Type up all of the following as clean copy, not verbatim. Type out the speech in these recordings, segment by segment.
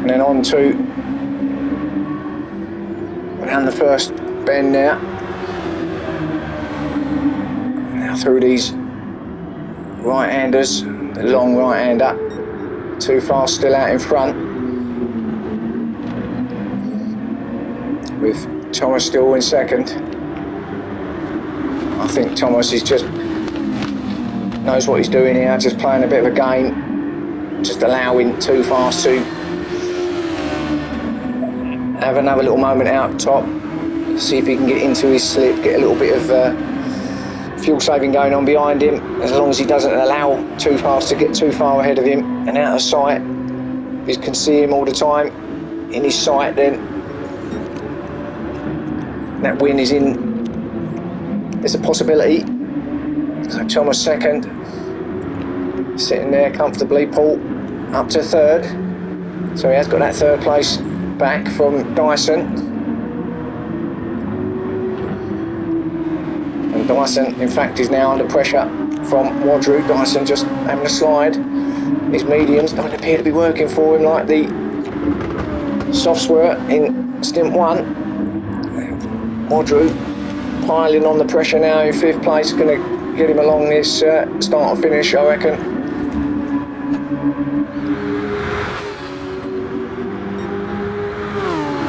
And then on to around the first bend now. Now through these right-handers, the long right-hander. Too fast still out in front. With Thomas still in second. I think Thomas is just knows what he's doing here, just playing a bit of a game, just allowing Too Fast to have another little moment out top, see if he can get into his slip, get a little bit of fuel saving going on behind him, as long as he doesn't allow Too Fast to get too far ahead of him and out of sight. If he can see him all the time in his sight, then that win is in. There's a possibility. So Thomas second, sitting there comfortably. Paul up to third, so he has got that third place back from Dyson. And Dyson, in fact, is now under pressure from Wadru. Dyson just having a slide. His mediums don't appear to be working for him like the softs were in stint one. Wadru piling on the pressure now in fifth place, going to get him along this start and finish, I reckon.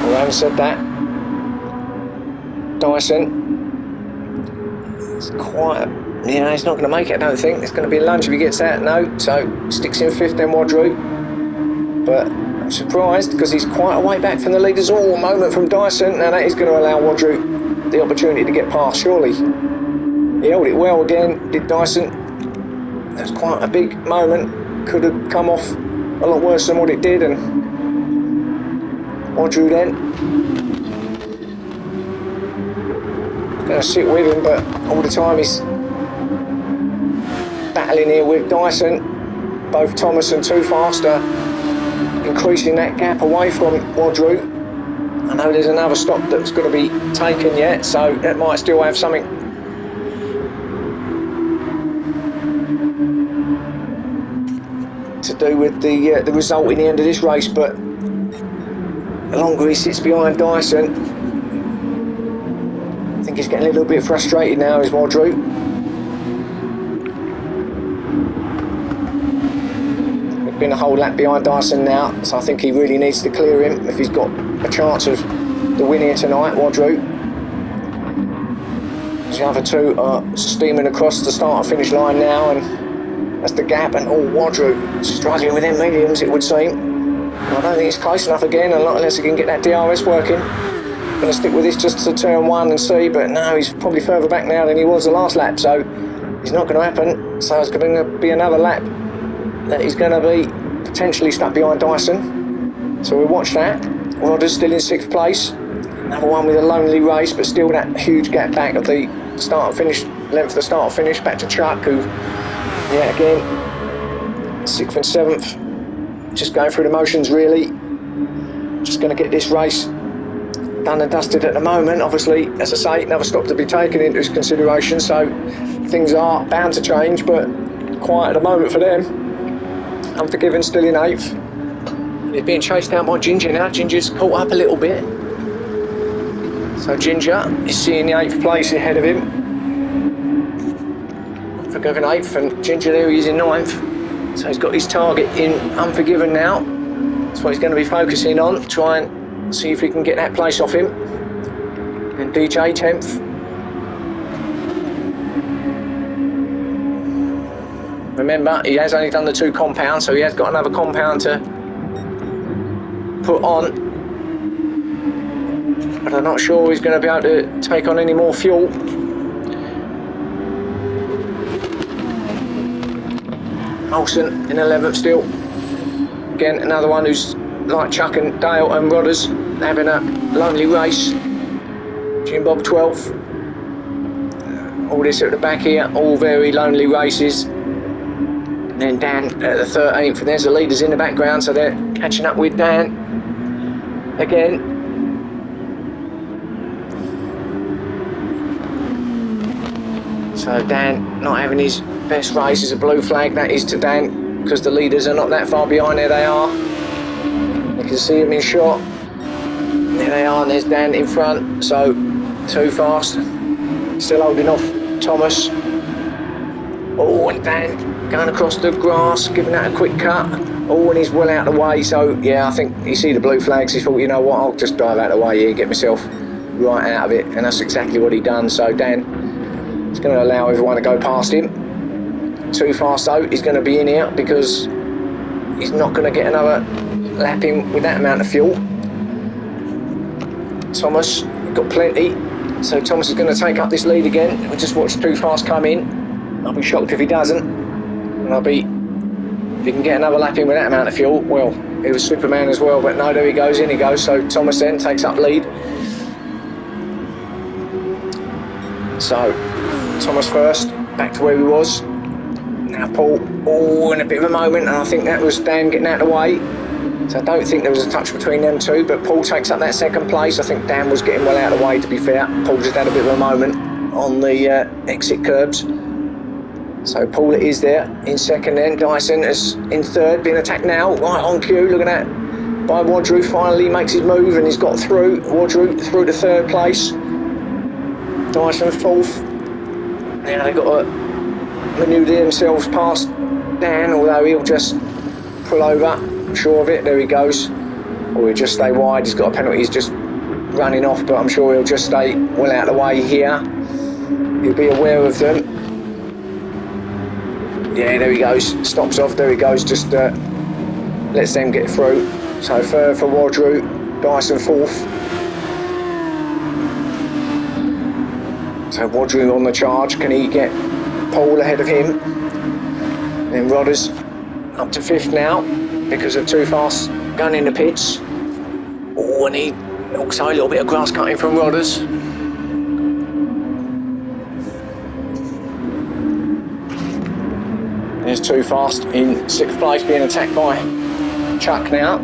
Well, having said that, Dyson, it's quite, he's not going to make it, I don't think. It's going to be a lunge if he gets that, no. So sticks in fifth then, Wadru. But I'm surprised because he's quite a way back from the leaders. All a moment from Dyson. Now that is going to allow Wadru the opportunity to get past, surely. He held it well again, did Dyson. That's quite a big moment. Could have come off a lot worse than what it did, and Wadru then going to sit with him, but all the time he's battling here with Dyson. Both Thomas and Too Fast are increasing that gap away from Wadru. I know there's another stop that's going to be taken yet, so it might still have something to do with the result in the end of this race. But the longer he sits behind Dyson, I think he's getting a little bit frustrated now, is Wadru. There's been a whole lap behind Dyson now, so I think he really needs to clear him if he's got a chance of the win here tonight, Wadru. The other two are steaming across the start and finish line now, and that's the gap. And Wadru struggling with them mediums, it would seem. I don't think it's close enough again, unless he can get that DRS working. Going to stick with this just to turn one and see, but no, he's probably further back now than he was the last lap, so it's not going to happen. So it's going to be another lap that he's going to be potentially stuck behind Dyson. So we'll watch that. Rodder's still in sixth place. Another one with a lonely race, but still that huge gap back of the start and finish, length of the start and finish, back to Chuck, who, yeah, again, 6th and 7th, just going through the motions really. Just going to get this race done and dusted at the moment. Obviously, as I say, another stop to be taken into consideration, so things are bound to change, but quiet at the moment for them. Unforgiven still in 8th. He's being chased out by Ginger now. Ginger's caught up a little bit. So Ginger is seeing the 8th place ahead of him. Unforgiven 8th, and Ginger there, he is in 9th. So he's got his target in Unforgiven now. That's what he's going to be focusing on. Try and see if he can get that place off him. And DJ 10th. Remember, he has only done the 2 compounds, so he has got another compound to put on. But I'm not sure he's going to be able to take on any more fuel. Olsen in 11th still. Again, another one who's like Chuck and Dale and Rodders, having a lonely race. Jim Bob 12th. All this at the back here, all very lonely races. And then Dan at the 13th, and there's the leaders in the background, so they're catching up with Dan again. So Dan not having his best race is a blue flag, that is to Dan, because the leaders are not that far behind. There they are. They're can see him in shot. There they are, and there's Dan in front. So too fast. Still holding off Thomas. Oh, and Dan going across the grass, giving that a quick cut. Oh, and he's well out of the way. So yeah, I think you see the blue flags. He thought, you know what, I'll just dive out of the way here, get myself right out of it. And that's exactly what he done. So Dan is going to allow everyone to go past him. Too fast though, he's going to be in here because he's not going to get another lap in with that amount of fuel. Thomas got plenty, so Thomas is going to take up this lead again. We'll just watch Too Fast come in. I'll be shocked if he doesn't, and if he can get another lap in with that amount of fuel. Well, he was Superman as well, but no, there he goes, in he goes. So Thomas then takes up lead. So Thomas first, back to where he was. Now Paul, in a bit of a moment, and I think that was Dan getting out of the way. So I don't think there was a touch between them two, but Paul takes up that second place. I think Dan was getting well out of the way, to be fair. Paul just had a bit of a moment on the exit curbs. So Paul is there in second then. Dyson is in third, being attacked now, right on cue. Look at that. By Wadru, finally makes his move and he's got through. Wadru through to third place. Dyson fourth. Now they've got to manoeuvre themselves past Dan, although he'll just pull over. I'm sure of it. There he goes. Or he'll just stay wide. He's got a penalty. He's just running off, but I'm sure he'll just stay well out of the way here. He'll be aware of them. Yeah, there he goes. Stops off. There he goes. Just lets them get through. So third for Wadru. Dyson fourth. So Wadru on the charge. Can he get Paul ahead of him? Then Rodders up to fifth now because of Too Fast going in the pits. Oh, and he also a little bit of grass cutting from Rodders. There's Too Fast in sixth place, being attacked by Chuck now.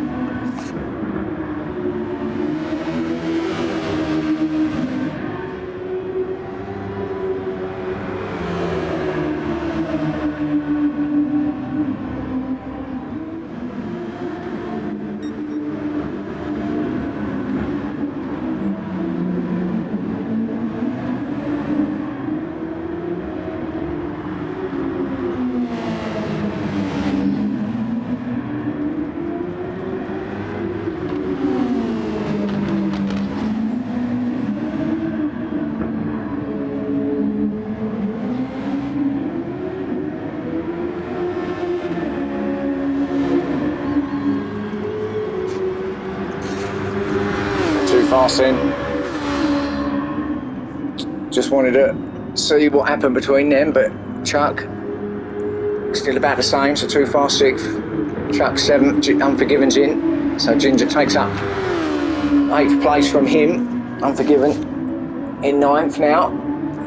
Fast in. Just wanted to see what happened between them, but Chuck still about the same, so Too Fast sixth, Chuck seventh, Unforgiven's in, so Ginger takes up eighth place from him. Unforgiven in ninth now.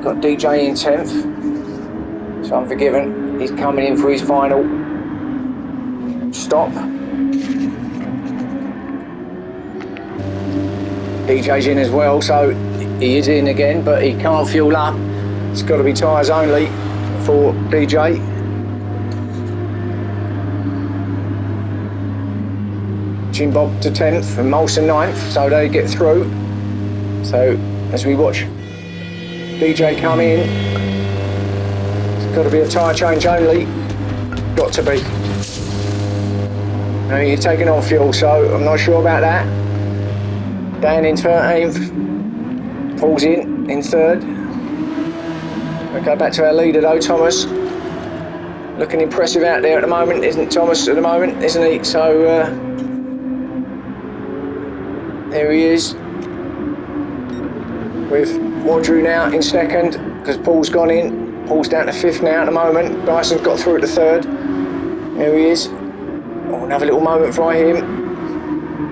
Got DJ in 10th, so Unforgiven, he's coming in for his final stop. DJ's in as well, so he is in again, but he can't fuel up. It's got to be tyres only for DJ. Jim Bob to 10th and Molson 9th, so they get through. So as we watch DJ come in, it's got to be a tyre change only. Got to be. Now you're taking on fuel, so I'm not sure about that. Dan in 13th, Paul's in 3rd. We'll go back to our leader though, Thomas. Looking impressive out there at the moment, isn't Thomas at the moment, isn't he? So, there he is. With Wadru now in 2nd, because Paul's gone in. Paul's down to 5th now at the moment. Dyson's got through to 3rd. There he is. Oh, another little moment for him.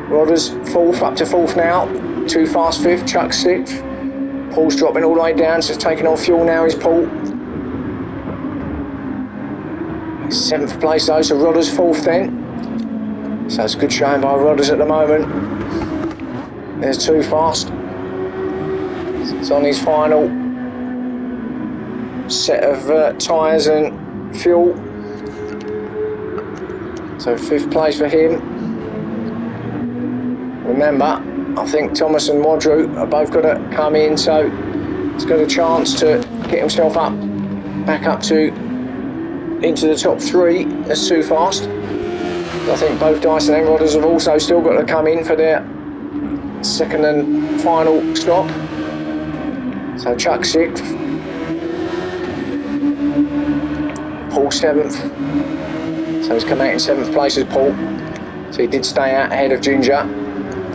Rodders 4th, up to 4th now. Too Fast 5th, Chuck 6th. Paul's dropping all the way down, so taking on fuel now is Paul. 7th place though, so Rodders 4th then. So it's a good showing by Rodders at the moment. There's Too Fast. It's on his final set of tyres and fuel. So 5th place for him. Remember, I think Thomas and Wadru are both got to come in, so he's got a chance to get himself up, back up to into the top 3. That's too fast. I think both Dyson and Rodders have also still got to come in for their second and final stop. So Chuck 6th, Paul 7th. So he's come out in 7th place as Paul. So he did stay out ahead of Ginger,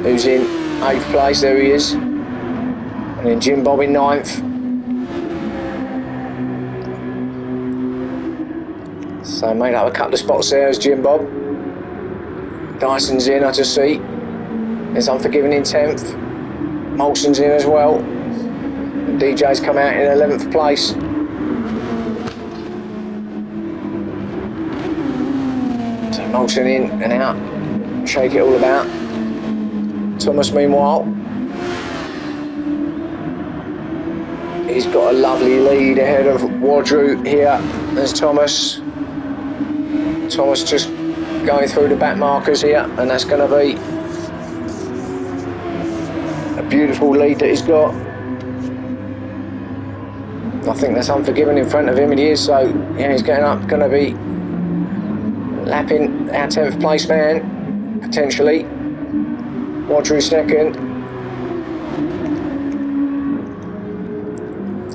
who's in 8th place. There he is. And then Jim Bob in 9th. So made up a couple of spots there as Jim Bob. Dyson's in, I just see. There's Unforgiven in 10th. Molson's in as well. And DJ's come out in 11th place. So Molson in and out. Shake it all about. Thomas, meanwhile, he's got a lovely lead ahead of Wadru here. There's Thomas. Thomas just going through the back markers here, and that's going to be a beautiful lead that he's got. I think that's Unforgiven in front of him, and he is, so yeah, he's getting up, going to be lapping our 10th place man, potentially. Wadru second.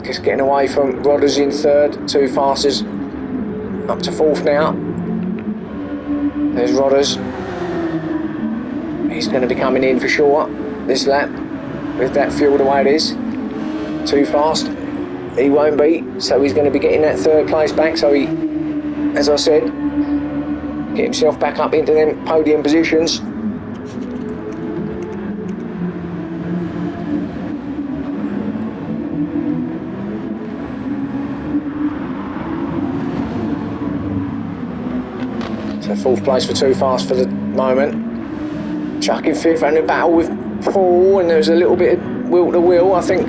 Just getting away from Rodders in 3rd, too fast is up to 4th now. There's Rodders. He's going to be coming in for sure this lap with that fuel the way it is. Too fast. He won't be, so he's going to be getting that 3rd place back. So he, as I said, get himself back up into them podium positions. So 4th place for Too Fast for the moment. Chuck in 5th, and a battle with Paul, and there was a little bit of wheel to wheel. I think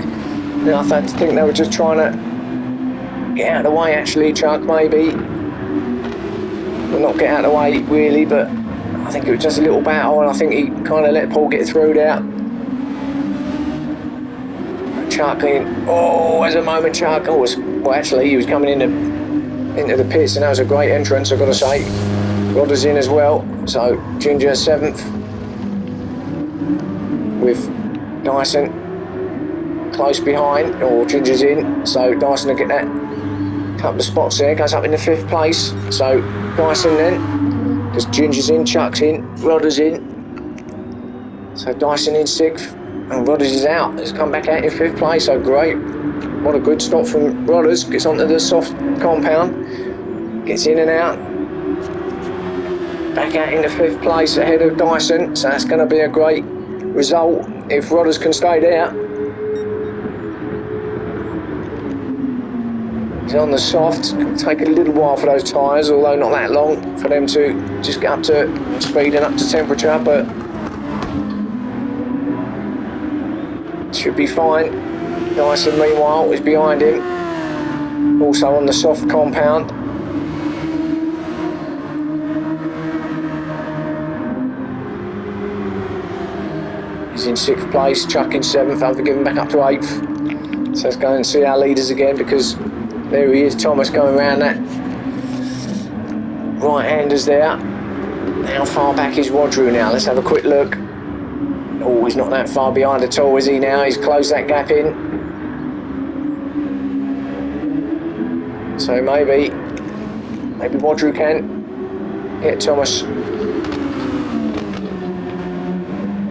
they were just trying to get out of the way, actually, Chuck, maybe. Well, not get out of the way, really, but I think it was just a little battle, and I think he kind of let Paul get through there. Chuck in, there's a moment Chuck, actually, he was coming into the pits, and that was a great entrance, I've got to say. Rodders in as well, so Ginger 7th with Dyson close behind, or Ginger's in, so Dyson will get that couple of spots there, goes up in the 5th place, so Dyson then, because Ginger's in, Chuck's in, Rodders in, so Dyson in 6th, and Rodders is out, he's come back out in 5th place, so great, what a good stop from Rodders, gets onto the soft compound, gets in and out, back out into 5th place ahead of Dyson, so that's going to be a great result if Rodders can stay there. He's on the soft, it'll take a little while for those tyres, although not that long for them to just get up to speed and up to temperature, but should be fine. Dyson meanwhile is behind him, also on the soft compound. He's in 6th place, Chuck in 7th, Unforgiven back up to 8th. So let's go and see our leaders again, because there he is, Thomas going around that right-handers there. How far back is Wadru now? Let's have a quick look. Oh, he's not that far behind at all, is he now? He's closed that gap in. So maybe Wadru can get Thomas.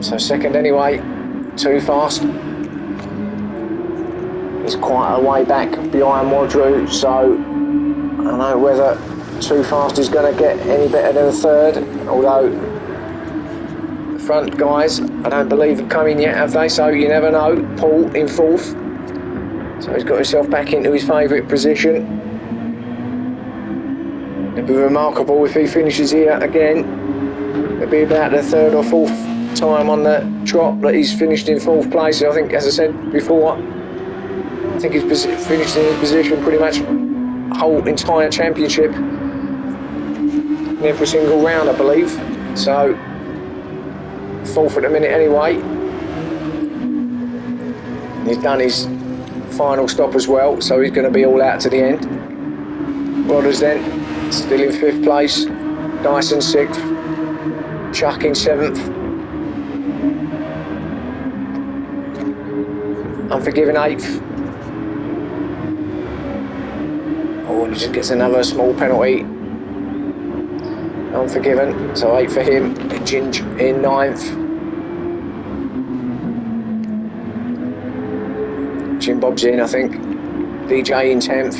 So second anyway, Too Fast. He's quite a way back behind Wadru, so I don't know whether Too Fast is going to get any better than a 3rd, although the front guys, I don't believe have come in yet, have they? So you never know. Paul in 4th, so he's got himself back into his favourite position. It'd be remarkable if he finishes here again. It'd be about the 3rd or 4th time on the trot that he's finished in 4th place. I think, as I said before, I think he's finished in his position pretty much the whole entire championship in every single round, I believe. So 4th at the minute anyway. He's done his final stop as well, so he's going to be all out to the end. Rodders then, still in 5th place. Dyson 6th. Chuck in 7th. Unforgiven 8th. Oh, he just gets another small penalty. Unforgiven, so 8 for him. Ginge in 9th. Jim Bob's in, I think. DJ in 10th.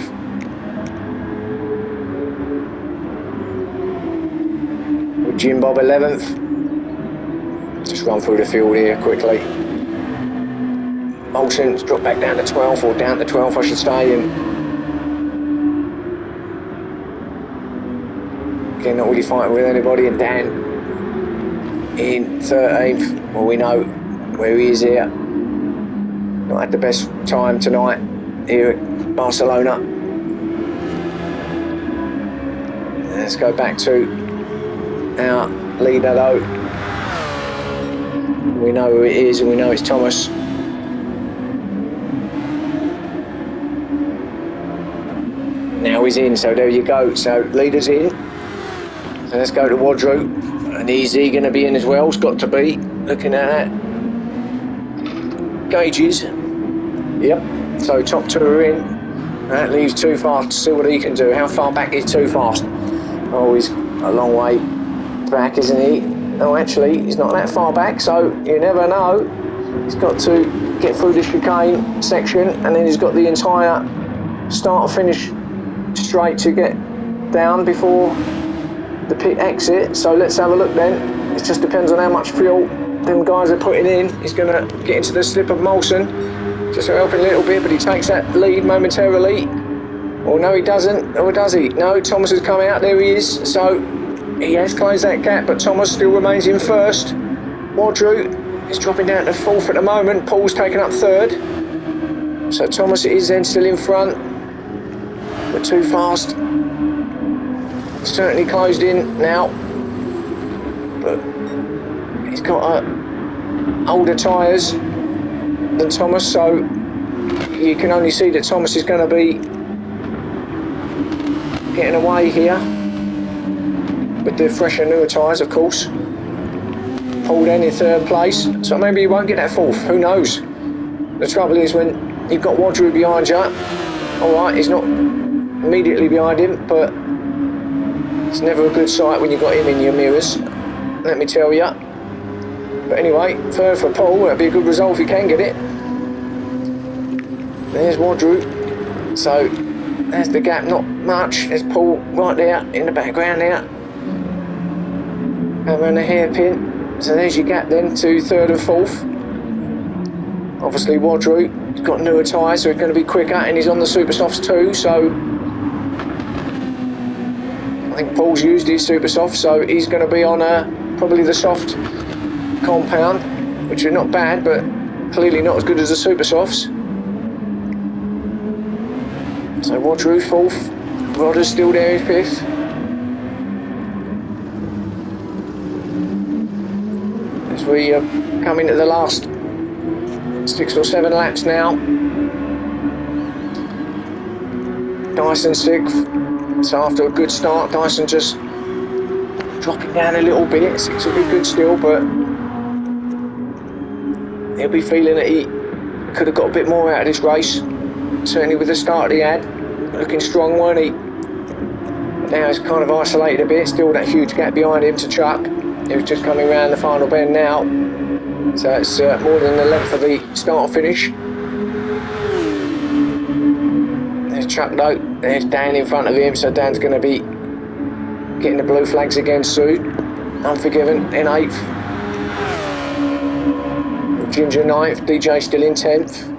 With Jim Bob 11th. Just run through the field here quickly. Molson's dropped back down to 12th, or down to 12th I should say, and again not really fighting with anybody, and Dan in 13th. Well, we know where he is here. Not had the best time tonight here at Barcelona. Let's go back to our leader though. We know who it is, and we know it's Thomas. Now he's in, so there you go. So leader's in. So let's go to Wadru. And is he going to be in as well? It's got to be. Looking at that. Gauges. Yep. So top 2 are in. That leaves Too Fast to see what he can do. How far back is Too Fast? Oh, he's a long way back, isn't he? Oh, actually, he's not that far back, so you never know. He's got to get through the chicane section, and then he's got the entire start finish straight to get down before the pit exit. So let's have a look then. It just depends on how much fuel them guys are putting in. He's going to get into the slip of Molson, just helping a little bit, but he takes that lead momentarily. Or no, he doesn't. Or does he? No, Thomas has come out. There he is. So he has closed that gap, but Thomas still remains in 1st. Wadru is dropping down to 4th at the moment. Paul's taken up 3rd. So Thomas is then still in front. But Too Fast certainly closed in now. But he's got older tyres than Thomas, so you can only see that Thomas is going to be getting away here with the fresher, newer tyres, of course. Paul then in 3rd place, so maybe he won't get that 4th, who knows. The trouble is when you've got Wadru behind you, alright, he's not immediately behind him, but it's never a good sight when you've got him in your mirrors, let me tell you. But anyway, 3rd for Paul, that'd be a good result if he can get it. There's Wadru, so there's the gap, not much. There's Paul right there in the background there, around the hairpin. So there's your gap then to 3rd and 4th. Obviously Wadru's got newer tyres, so he's going to be quicker, and he's on the super softs too, so I think Paul's used his super soft, so he's going to be on probably the soft compound, which are not bad, but clearly not as good as the super softs. So Wadru 4th, Rodder's still there in 5th. As we come into the last 6 or 7 laps now. Dyson 6th. So after a good start, Dyson just dropping down a little bit. 6 will be good still, but he'll be feeling that he could have got a bit more out of this race. Certainly with the start he had. Looking strong, weren't he? But now he's kind of isolated a bit. Still that huge gap behind him to Chuck. He was just coming round the final bend now. So it's more than the length of the start finish. There's Chuck though. There's Dan in front of him, so Dan's going to be getting the blue flags again soon. Unforgiven in 8th. Ginger 9th. DJ still in 10th.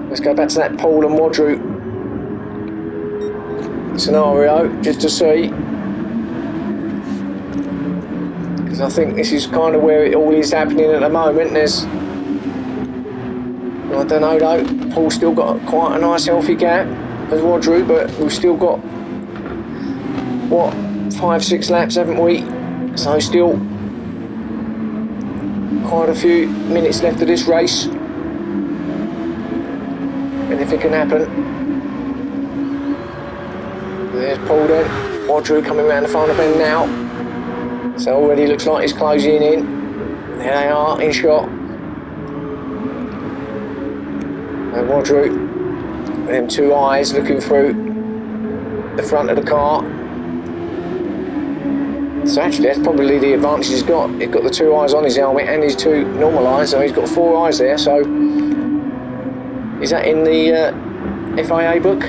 Let's go back to that Paul and Wadru scenario just to see. Because I think this is kind of where it all is happening at the moment. There's, I don't know though, Paul's still got quite a nice healthy gap as Wadru, but we've still got, what, 5-6 laps, haven't we? So still quite a few minutes left of this race. Anything can happen. There's Paul then. Wadru coming round the final bend now. So already looks like he's closing in. There they are, in shot. And Wadru, with them two eyes looking through the front of the car. So actually that's probably the advantage he's got. He's got the two eyes on his helmet and his two normal eyes, so he's got four eyes there. So is that in the FIA book?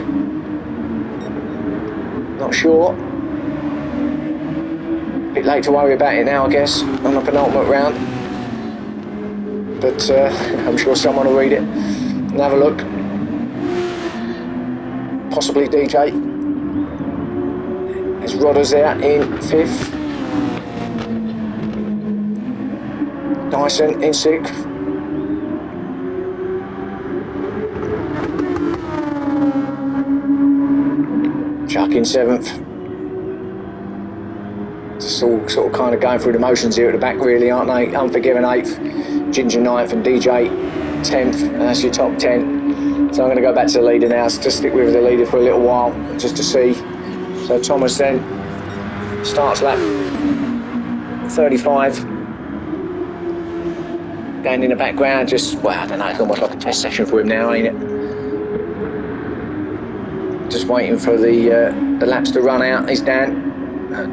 Not sure. Bit late to worry about it now, I guess, on the penultimate round. But I'm sure someone will read it and have a look. Possibly DJ. There's Rodders there in 5th. Dyson in 6th. Chuck in 7th. Just all sort of kind of going through the motions here at the back, really, aren't they? Unforgiven 8th, Ginger 9th, and DJ 10th. And that's your top 10. So I'm going to go back to the leader now, to stick with the leader for a little while, just to see. So Thomas then starts lap 35. Going in the background, just, well, I don't know, it's almost like a test session for him now, ain't it? Just waiting for the laps to run out. He's Dan.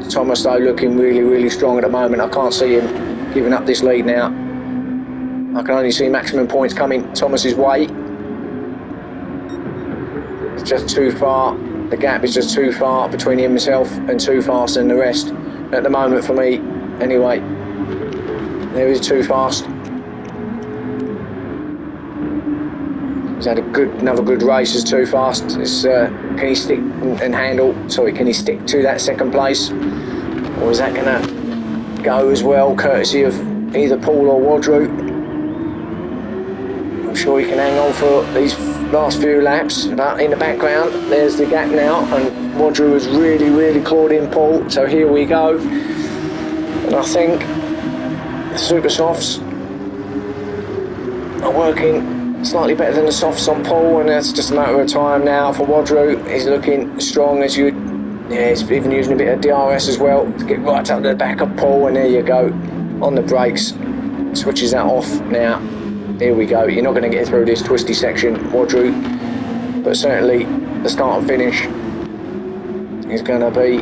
Thomas though looking really, really strong at the moment. I can't see him giving up this lead now. I can only see maximum points coming Thomas's way. It's just too far. The gap is just too far between himself and too fast and the rest at the moment for me. Anyway, there is too fast. He's had another good race as too fast. It's, can he stick and handle? Sorry, can he stick to that second place, or is that going to go as well, courtesy of either Paul or Wadru? I'm sure he can hang on for these last few laps. But in the background, there's the gap now, and Wadru has really, really clawed in Paul. So here we go, and I think the super softs are working slightly better than the softs on Paul, and that's just a matter of time now for Wadru. He's looking strong as you. Yeah, he's even using a bit of DRS as well to get right up to the back of Paul, and there you go. On the brakes, switches that off now. Here we go. You're not going to get through this twisty section, Wadru, but certainly the start and finish is going to be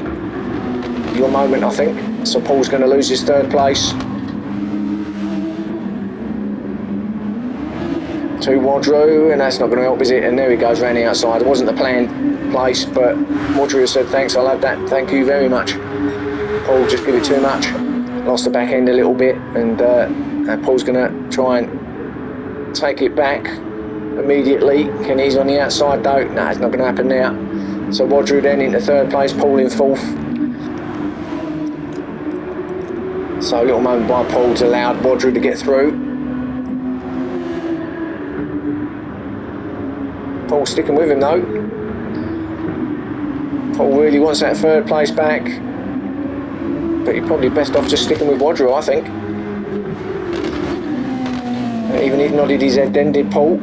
your moment, I think. So Paul's going to lose his 3rd place to Wadru, and that's not going to help, is it? And there he goes round the outside. It wasn't the planned place, but Wadru said, thanks, I'll have that, thank you very much. Paul just give it too much, lost the back end a little bit, and Paul's going to try and take it back immediately. Kenny's on the outside though. No, it's not going to happen now. So Wadru then into 3rd place, Paul in 4th. So a little moment by Paul's allowed Wadru to get through. Paul sticking with him though. Paul really wants that 3rd place back, but you're probably best off just sticking with Wadru, I think. And even he nodded his head then, did Paul.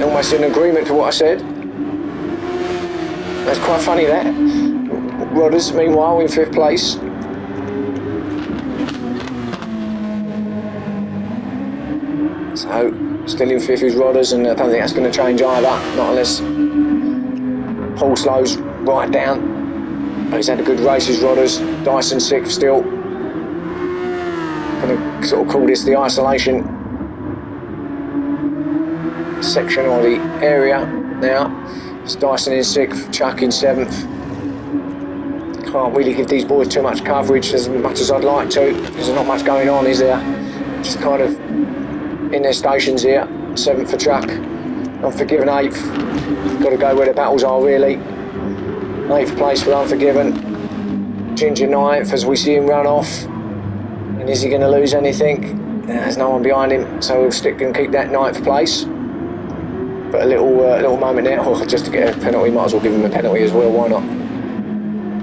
Almost in agreement to what I said. That's quite funny, that. Rodders, meanwhile, in 5th place. So, still in 5th is Rodders, and I don't think that's going to change either, not unless Paul slows right down. But he's had a good race, as Rodders. Dyson 6th still. Going to sort of call this the isolation section or the area now. It's Dyson in 6th, Chuck in 7th. Can't really give these boys too much coverage as much as I'd like to. There's not much going on, is there? Just kind of in their stations here. 7th for Chuck. Unforgiven 8th. Got to go where the battles are, really. 8th place for Unforgiven. Ginger 9th as we see him run off. And is he going to lose anything? There's no one behind him, so we'll stick and keep that 9th place. But a little moment there. Oh, just to get a penalty, might as well give him a penalty as well. Why not?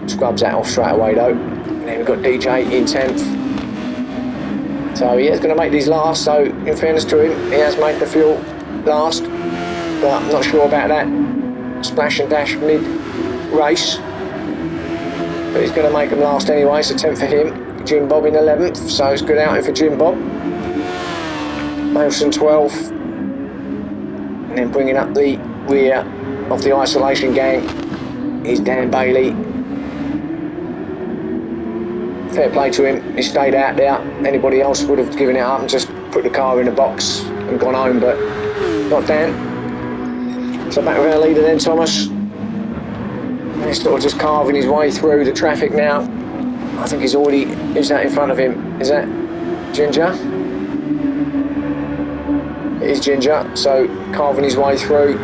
Scrubs that off straight away though. And then we've got DJ in 10th. So he is going to make these last, so in fairness to him, he has made the fuel last, but I'm not sure about that splash and dash mid-race. But he's going to make them last anyway, so 10th for him. Jim Bob in 11th, so it's good outing for Jim Bob. Nelson 12th. And then bringing up the rear of the isolation gang is Dan Bailey. Fair play to him, he stayed out there. Anybody else would have given it up and just put the car in a box and gone home, but not Dan. So back with our leader then, Thomas. He's sort of just carving his way through the traffic now. I think he's already, who's that in front of him? Is that Ginger? It is Ginger, so carving his way through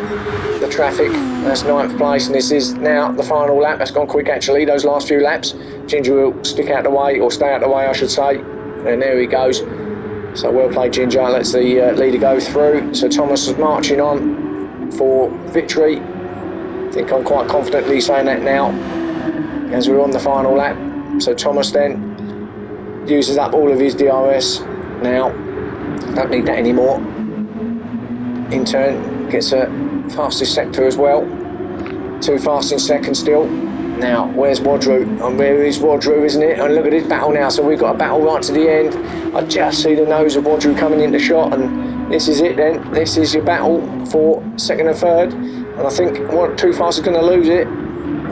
the traffic. That's 9th place, and this is now the final lap. That's gone quick actually, those last few laps. Ginger will stick out the way, or stay out the way I should say, and there he goes. So well played Ginger, lets the leader go through. So Thomas is marching on for victory. I think I'm quite confidently saying that now as we're on the final lap. So Thomas then uses up all of his DRS now. Don't need that anymore. In turn gets a fastest sector as well. Too fast in second still. Now where's Wadru? And where is Wadru, isn't it? And look at this battle now. So we've got a battle right to the end. I just see the nose of Wadru coming into shot, and this is it then. This is your battle for second and third. And I think Too Fast is going to lose it.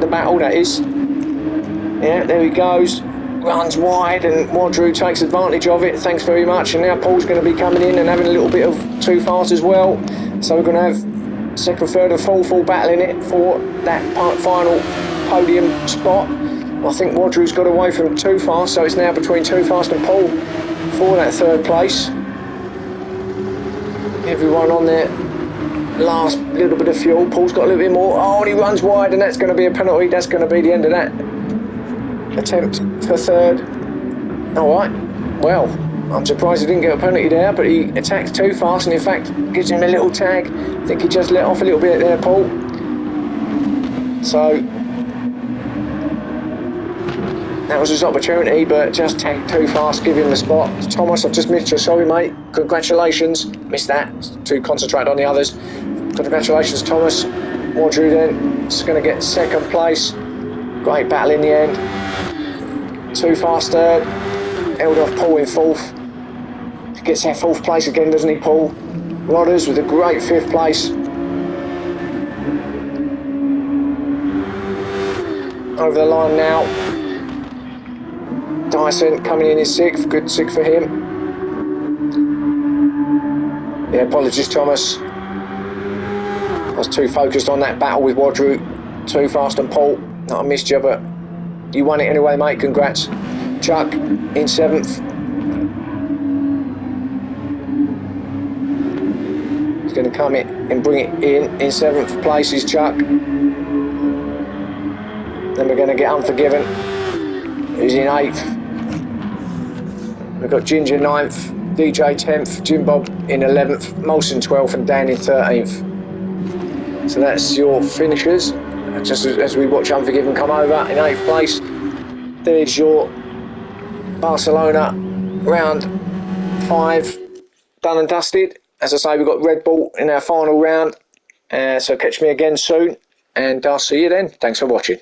The battle, that is. Yeah, there he goes. Runs wide, and Wadru takes advantage of it. Thanks very much. And now Paul's going to be coming in and having a little bit of Too Fast as well. So we're going to have second, third and fourth all battling it for that final podium spot. I think Wadru's got away from Too Fast, so it's now between Too Fast and Paul for that third place. Everyone on their last little bit of fuel. Paul's got a little bit more. Oh, and he runs wide, and that's going to be a penalty. That's going to be the end of that attempt for third. Alright, well, I'm surprised he didn't get a penalty there, but he attacks Too Fast and in fact gives him a little tag. I think he just let off a little bit there, Paul. So that was his opportunity, but just tagged Too Fast, give him the spot. Thomas, I've just missed you, sorry mate. Congratulations. Missed that, to concentrate on the others. Congratulations Thomas. Wadru then is going to get second place. Great battle in the end. Too Fast third, held off Paul in fourth. Gets that fourth place again, doesn't he, Paul? Rodders with a great fifth place. Over the line now. Dyson coming in sixth, good sixth for him. Yeah, apologies Thomas. I was too focused on that battle with Wadru, Too Fast and Paul. I missed you, but you won it anyway, mate. Congrats. Chuck in seventh. He's going to come in and bring it in seventh place is Chuck. Then we're going to get Unforgiven, who's in eighth. We've got Ginger 9th, DJ 10th, Jim Bob in 11th, Molson 12th and Dan in 13th. So that's your finishers. Just as we watch Unforgiven come over in 8th place. There's your Barcelona round 5 done and dusted. As I say, we've got Red Bull in our final round. So catch me again soon, and I'll see you then. Thanks for watching.